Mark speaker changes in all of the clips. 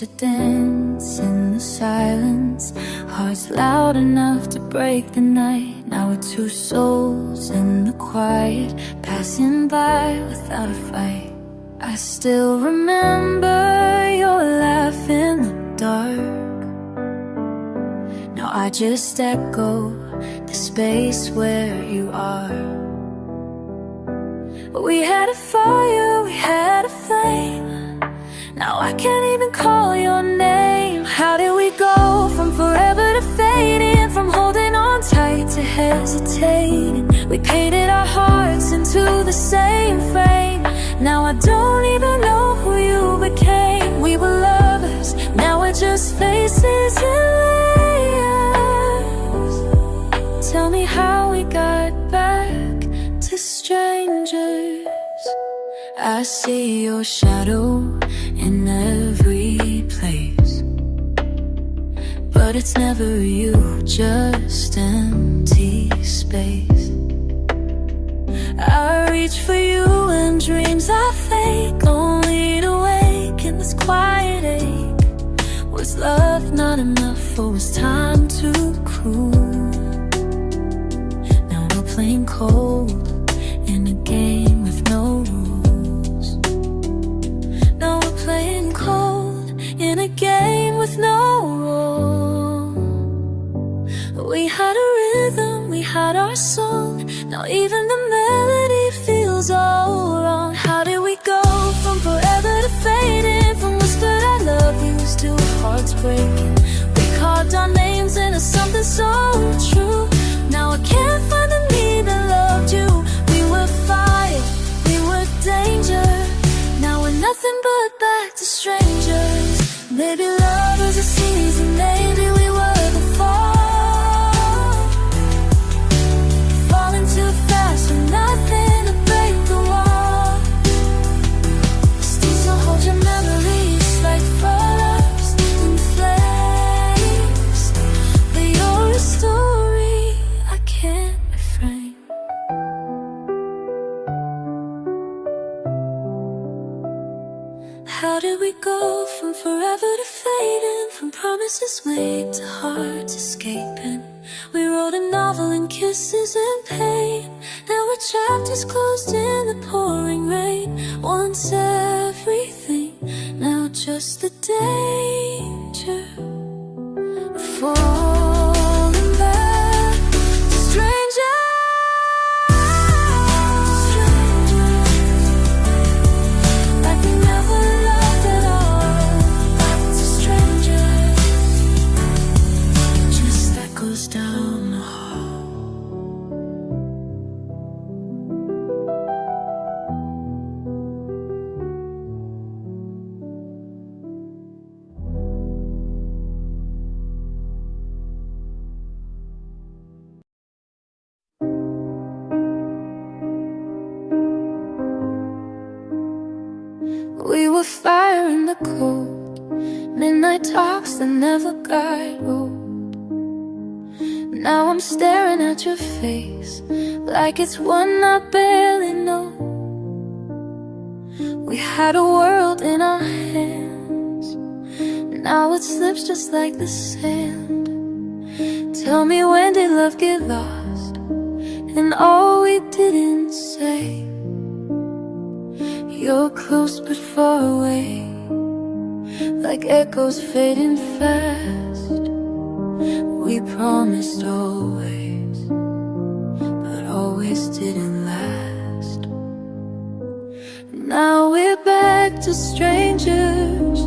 Speaker 1: to dance in the silence, hearts loud enough to break the night. Now we're two souls in the quiet, passing by without a fight. I still remember your laugh in the dark. Now I just echo the space where you are. We had a fire, we had a flame. Now I can't even call your name. How did we go from forever to fading, from holding on tight to hesitating? We painted our hearts into the same frame. Now I don't even know who you became. We were lovers, now we're just faces and layers. Tell me how we got back to strangers. I see your shadow in every place, but it's never you, just empty space. I reach for you and dreams are fake, only to wake in this quiet ache. Was love not enough, or was time too cruel? Now we're playing cold in a game with no rules. Now we're playing cold in a game with no rules. We had a rhythm, we had our song. Now even the melody feels all wrong. How did we go from forever to fading, from whispered I love yous to hearts breaking? We carved our names into something so true. Now I can't find the me that loved you. We were fire, we were danger. Now we're nothing but back to strangers. Maybe love was a season, maybe we were the fall, falling too fast with nothing to break the wall. Still hold your memories like fires in flames, but you're a story I can't refrain. How did we go from forever to fading, from promises made to hearts escaping? We wrote a novel in kisses and pain. Now our chapters closed in the pouring rain. Once everything, now just the danger of falling back to strangers. Like we never loved at all. Back to strangers. Just echoes down the hall. We were fire in the cold, midnight talks that never got old. Now I'm staring at your face like it's one I barely know. We had a world in our hands, now it slips just like the sand. Tell me, when did love get lost and all we didn't say? You're close but far away, like echoes fading fast. We promised always, but always didn't last. Now we're back to strangers,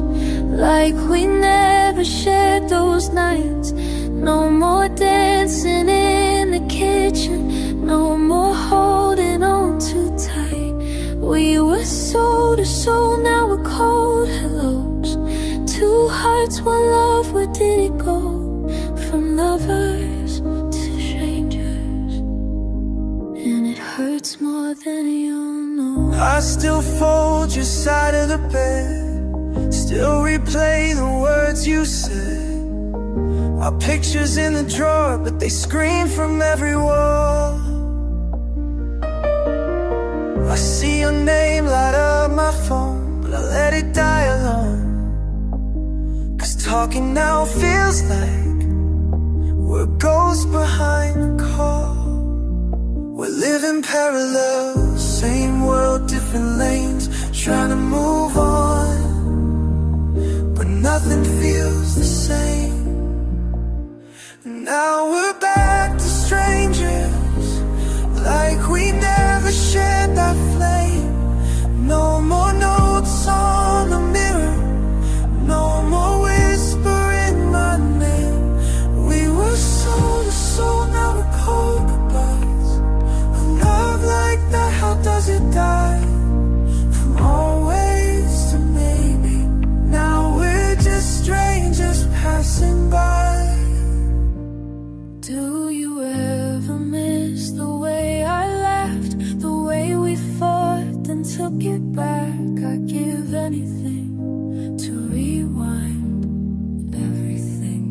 Speaker 1: like we never shared those nights. No more dancing in the kitchen, no more holding on too tight. We were soul to soul, now we're cold hellos. Two hearts, one love, where did it go? From lovers to strangers, and it hurts more than you know.
Speaker 2: I still fold your side of the bed, still replay the words you said. Our pictures in the drawer, but they scream from every wall. I see your name light up my phone, but I let it die alone. Talking now feels like we're ghosts behind the car. We're living parallel, same world, different lanes, trying to move on, but nothing feels the same. Now we're back to strangers, like we never shared that flame. No more notes on the mirror, no more whispering my name. We were soul to soul, now we're cold goodbyes. A love like that, how does it die? From always to maybe. Now we're just strangers passing by. Do you ever miss the way I laughed, the way we fought and took it back? I'd give anything to rewind everything.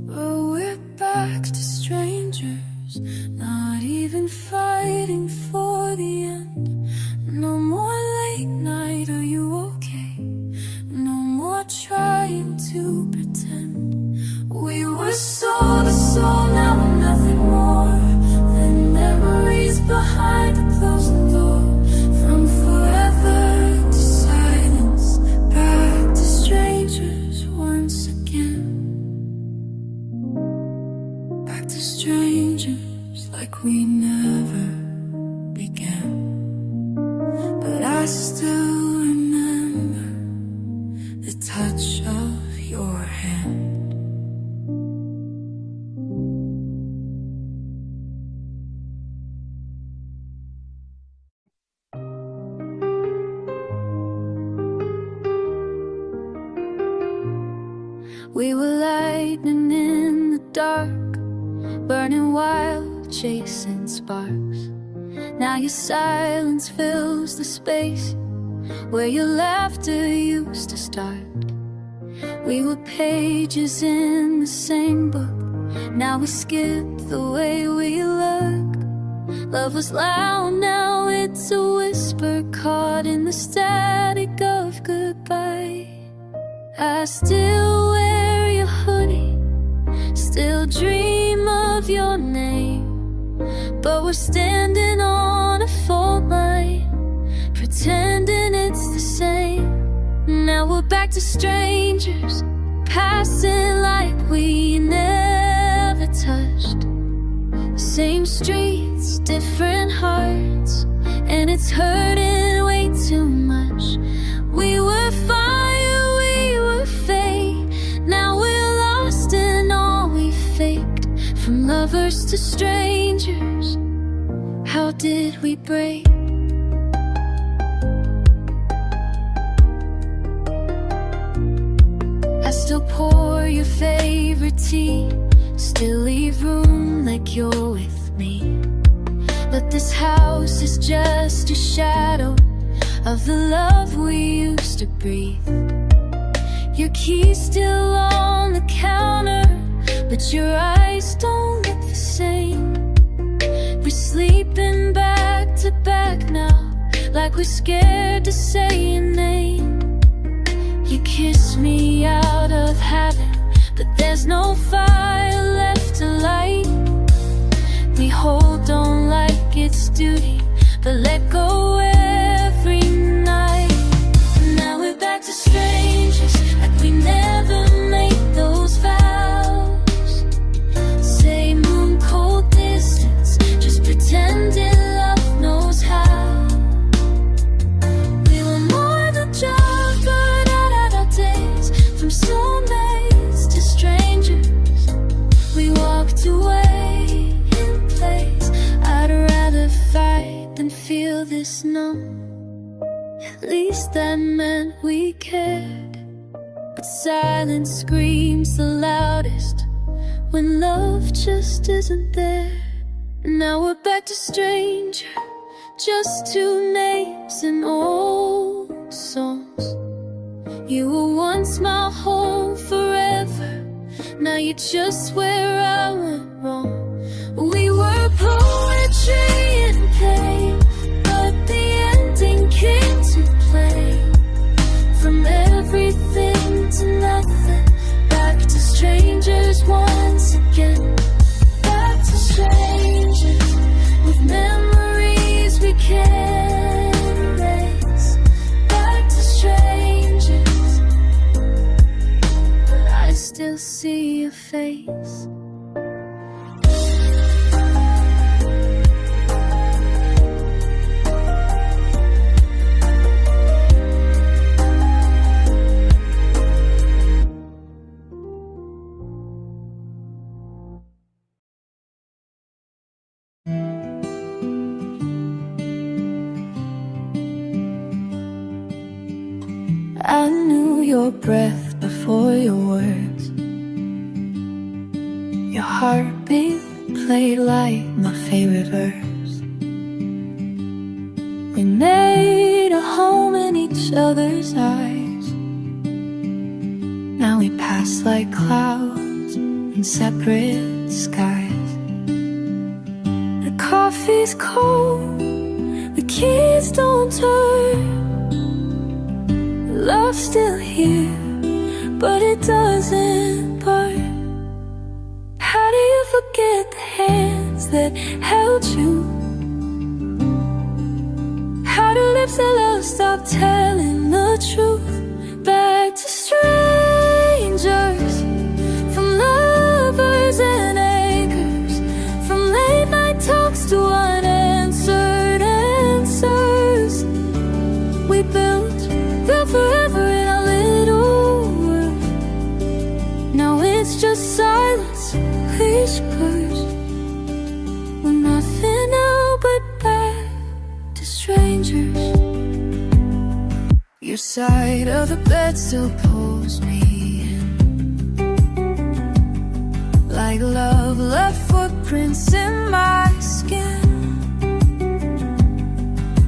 Speaker 2: But we're back to strangers, not even fighting for the end. No more late night, are you okay? No more trying to pretend. We were soul to soul, now we're nothing more than memories behind a closed door. From forever to silence, back to strangers once again. Back to strangers like we never began. But I still remember the touch of your hand. We were lightning in the dark, burning wild, chasing sparks. Now your silence fills the space where your laughter used to start. We were pages in the same book, now we skip the way we look. Love was loud, now it's a whisper caught in the static of goodbye. I still wear your hoodie, still dream of your name, but we're standing on a fault line, pretending it's the same. Now we're back to strangers, passing like we never touched. Same streets, different hearts, and it's hurting way too much. We were fire, we were fate, now we're lost in all we faked. From lovers to strangers, how did we break? I still pour your favorite tea, still leave room like you're with me. But this house is just a shadow of the love we used to breathe. Your key's still on the counter, but your eyes don't look the same. We're sleeping back to back now, like we're scared to say your name. You kiss me out of habit, but there's no fire left to light. We hold on like it's duty, but let go every night. Now we're back to strangers, like we never made those vows. Same moon, cold distance, just pretending love knows how. We were more than just good at our days, from soulmates to strangers. We walked away in place. I'd rather fight than feel this numb. At least that meant we cared. But silence screams the loudest when love just isn't there. Now we're back to stranger, just two names and old songs. You were once my home forever, now you're just where I went wrong. We were poetry and pain, but the ending came to play. From everything to
Speaker 1: still see your face. I knew your breath before your words. Your heartbeat played like my favorite verse. We made a home in each other's eyes. Now we pass like clouds in separate skies. The coffee's cold, the keys don't turn. Love's still here, but it doesn't burn. How do you forget the hands that held you? How do lips that love stop telling the truth? Back to strangers, from lovers and acres, from late night talks to unanswered answers. We built forever in our little world. Now it's just silence, whispers, with nothing else but back to strangers. Your side of the bed still pulls me in, like love left footprints in my skin.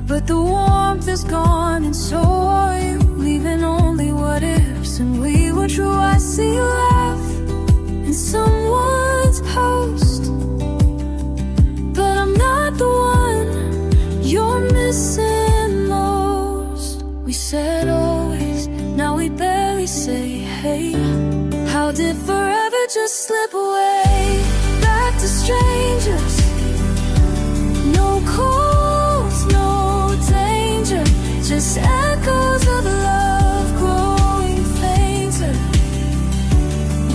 Speaker 1: But the warmth is gone and so are you, leaving only what ifs. And we were true, I see you laugh in someone's post, but I'm not the one you're missing most. We said always, now we barely say hey. How did forever just slip away? Back to strangers, no calls, no danger, just echoes of love growing fainter.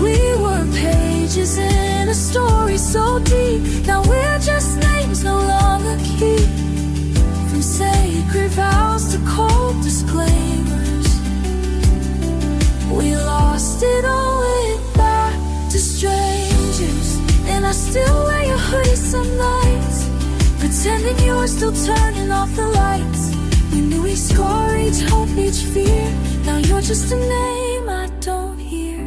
Speaker 1: We were pages in a story so deep. Now we're just names no longer keep. From sacred vows to cold disclaimers, we lost it all in back to strangers. And I still wear your hoodie some nights, pretending you were still turning off the lights. We knew each scar, each hope, each fear. Now you're just a name I don't hear.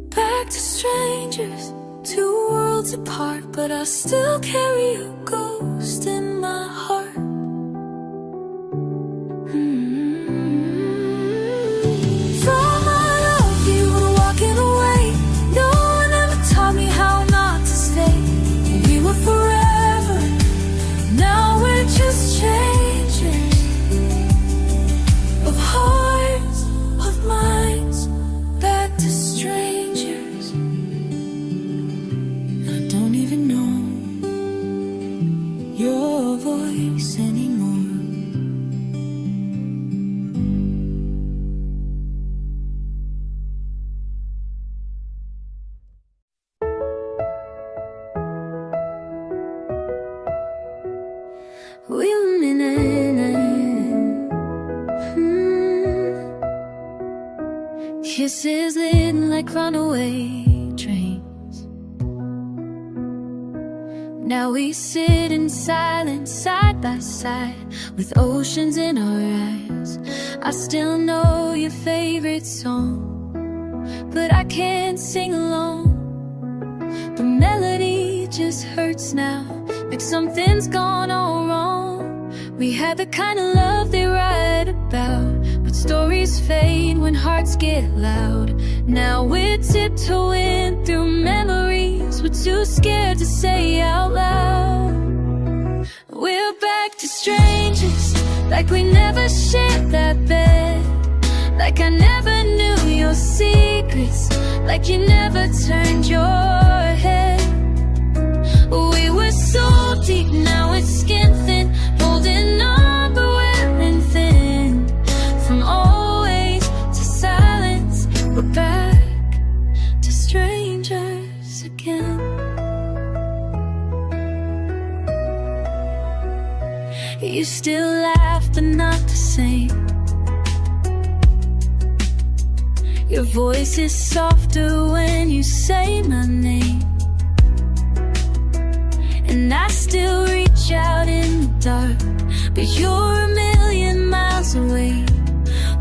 Speaker 1: Back to strangers, two worlds apart, but I still carry a ghost in my heart. From my love you were walking away. No one ever taught me how not to stay. We were forever, now we're just strangers of hearts, of minds. Back to strangers. I don't even know your voice anymore. We were kisses lit like runaway trains. Now we sit in silence side by side, with oceans in our eyes. I still know your favorite song, but I can't sing along. The melody just hurts now, like something's gone all wrong. We had the kind of love they write about, but stories fade when hearts get loud. Now we're tiptoeing through memories we're too scared to say out loud. We're back to strangers, like we never shared that bed, like I never knew your secrets, like you never turned your head. We were so deep, now it's skin thin, holding on but wearing thin. From always to silence, we're back You still laugh, but not the same. Your voice is softer when you say my name. And I still reach out in the dark, but you're a million miles away.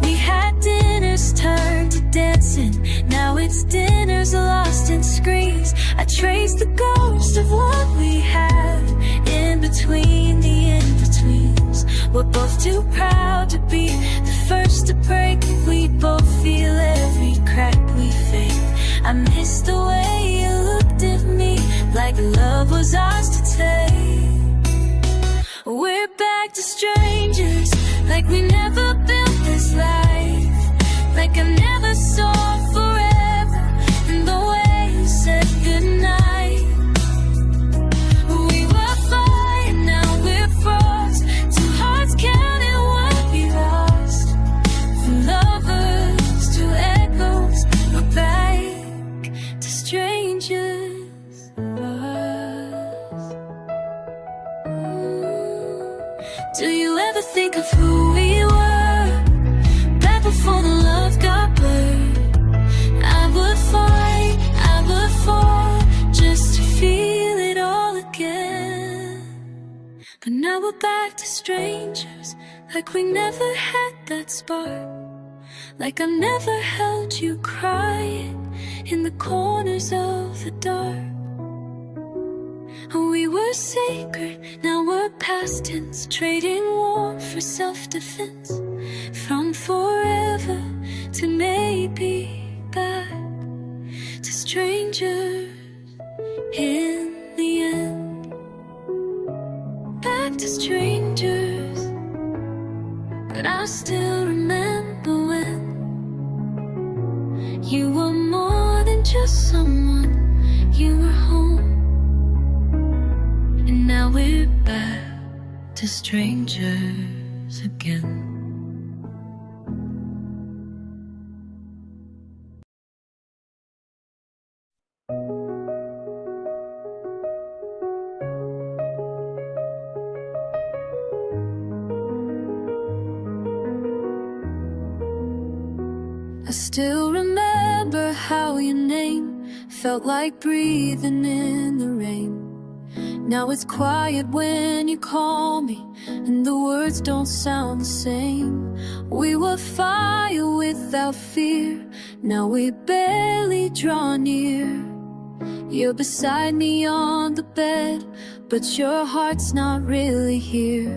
Speaker 1: We had dinners turned to dancing, now it's dinners lost in screens. I trace the ghost of what we had in between the in-betweens. We're both too proud to be the first to break. We both feel every crack we fake. I miss the way you looked at me, like love was ours to take. We're back to strangers, like we never built this life, like I never saw forever in the way you said goodnight. We were fine, now we're froze, two hearts counting what we lost. From lovers to echoes, we're back to strangers of us. Do you ever think of who we were back before the love got blurred? I would fall just to feel it all again. But now we're back to strangers, like we never had that spark, like I never held you crying in the corners of the dark. We were sacred, now we're past tense, trading warmth for self-defense. From forever to maybe back to strangers in the end. Back to strangers, but I still remember when you were more than just someone, you were home. And now we're back to strangers again. I still remember how your name felt like breathing in the rain. Now it's quiet when you call me, and the words don't sound the same. We were fire without fear, now we barely draw near. You're beside me on the bed, but your heart's not really here.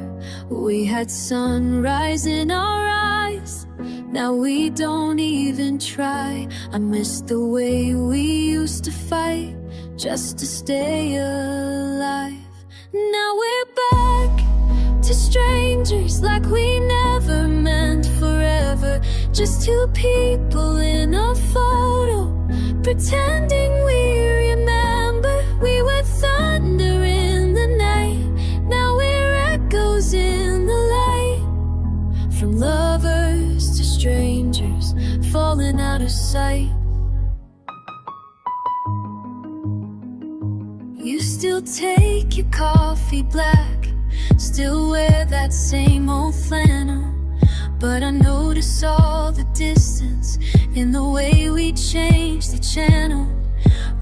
Speaker 1: We had sunrise in our eyes, now we don't even try. I miss the way we used to fight just to stay alive. Now we're back to strangers, like we never meant forever. Just two people in a photo, pretending we remember. We were thunder in the night, now we're echoes in the light. From lovers to strangers, falling out of sight. You still take your coffee black, still wear that same old flannel. But I notice all the distance in the way we changed the channel.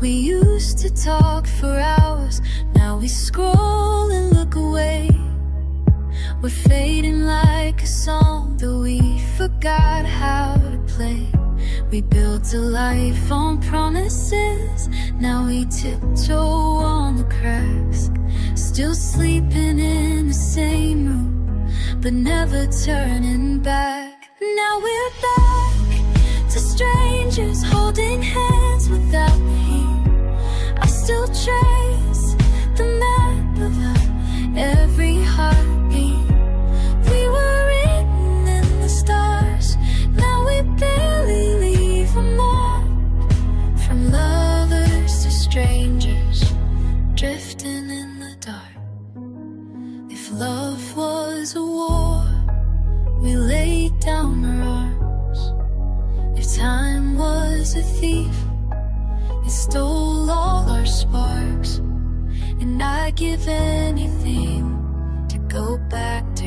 Speaker 1: We used to talk for hours, now we scroll and look away. We're fading like a song that we forgot how to play. We built a life on promises, now we tiptoe on the cracks. Still sleeping in the same room, but never turning back. Now we're back to strangers, holding hands without name. I still trace the map of every heartbeat. We were written in the stars, now we barely leave a mark. From lovers to strangers, drifting in the dark. If love was a war, we laid down our arms. If time was a thief, it stole all our sparks. And I'd give anything to go back to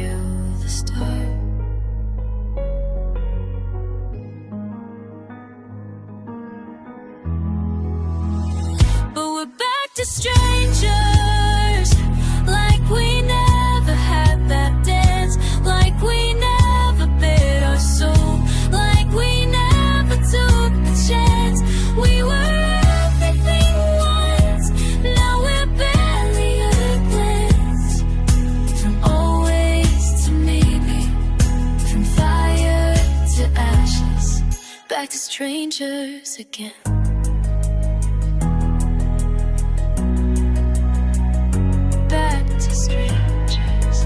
Speaker 1: to strangers, like we never had that dance, like we never bared our soul, like we never took the chance. We were everything once, now we're barely a glance. From always to maybe, from fire to ashes, back to strangers again. Back to strangers,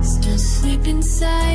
Speaker 1: still sleep inside